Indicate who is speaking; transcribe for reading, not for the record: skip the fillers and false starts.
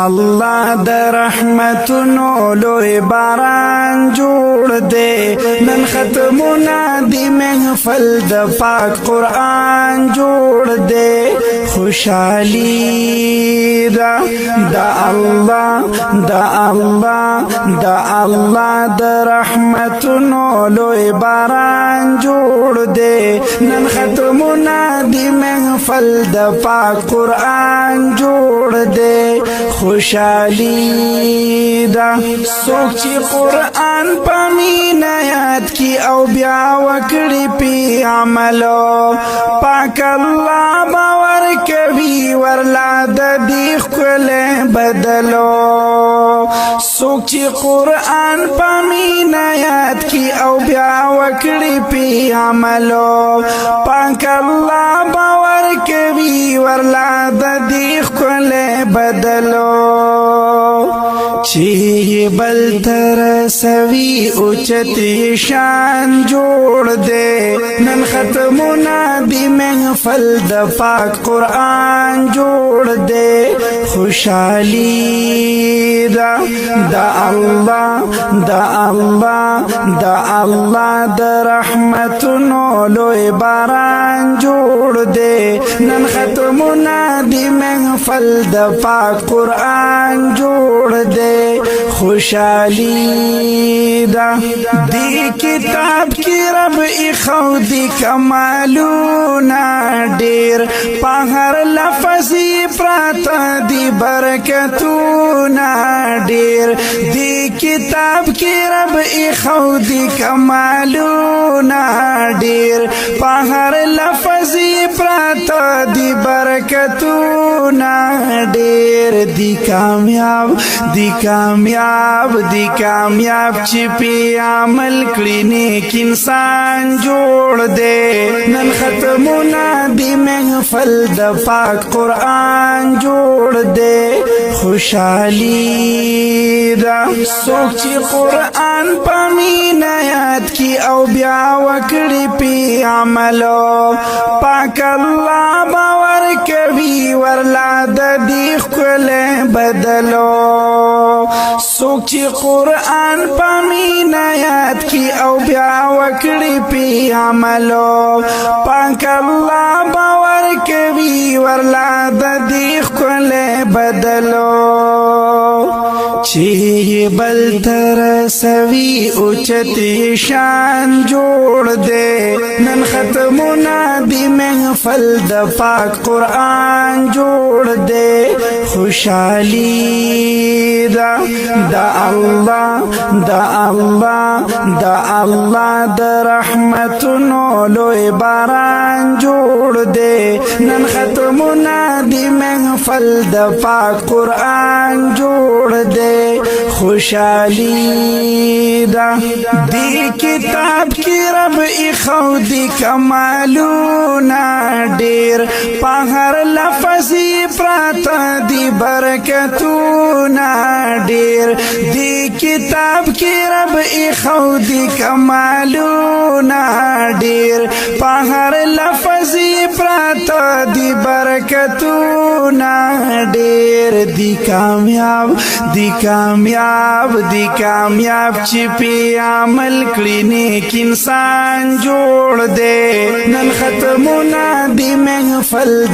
Speaker 1: الله د رحمتونو لوی باران جوړ دے نن ختمونه دی محفل د پاک قرآن جوړ دے خوشحالی دا الله د رحمتونو لوی باران جوړ دے نن ختمونه دی محفل د پاک قرآن جوړ دے خوشحالی دا سوک چی قرآن پا مینہ یاد کی او بیا وکڑی پی عملو پاک اللہ باور کبھی ورلا دا دیخ کلے بدلو سوک چی قرآن پا مینہ یاد کی او بیا وکڑی پی عملو پاک اللہ باور کبھی ورلا دا دیخ کلے بدلو چی بل تر سوی اوچتی شان جوڑ دے نن ختمونا دی محفل د پاک قرآن جوڑ دے خوشحالی دا اللہ د رحمتونو لوی باران جوڑ دے نن ختمونا دی محفل د پاک قرآن جوڑ دے خوشحالی دا دی کتاب کی رب اخو دی کمالونا دیر پاہر لفظی پراتا دی برکتونا دیر دی کتاب کی رب اخو دی کمالونا دیر پاہر لفظی پراتا دی برکتونا دیر دی کامیاب چی پی عمل کړي نیک انسان جوړ دے نن ختمونا دی محفل د پاک قرآن جوړ دے خوشحالی دا سوک چی قرآن پا مینہ یاد کی او بیا وکړي پی عملو پاک اللہ باور کبھی ورلا د دیخ کلے بدلو سوک چی قرآن پا مینہ یاد کی او بیا وکڑی پی عملو پاک اللہ باور کبھی ورلا دا دیخ کلے بدلو چی بل تر سوی اوچتی شان جوڑ دے نن ختمونا دی محفل د پاک قرآن جوڑ دے خوشحالی دا اللہ د رحمتونو لوی باران جوڑ دے نن ختمونا دی محفل د پاک قرآن جوڑ دے خوشحالی دا دی کتاب کی رب اخو دی کمالونا دیر پاہر لفظی پراتا دی برکتونا دیر دی کتاب کی رب اخو دی کمالونا دیر پاہر لفظی پراتا دی برکتونا دیر دی کامیاب چی پی عمل کړي نیک انسان جوړ دے نن ختمونا دی محفل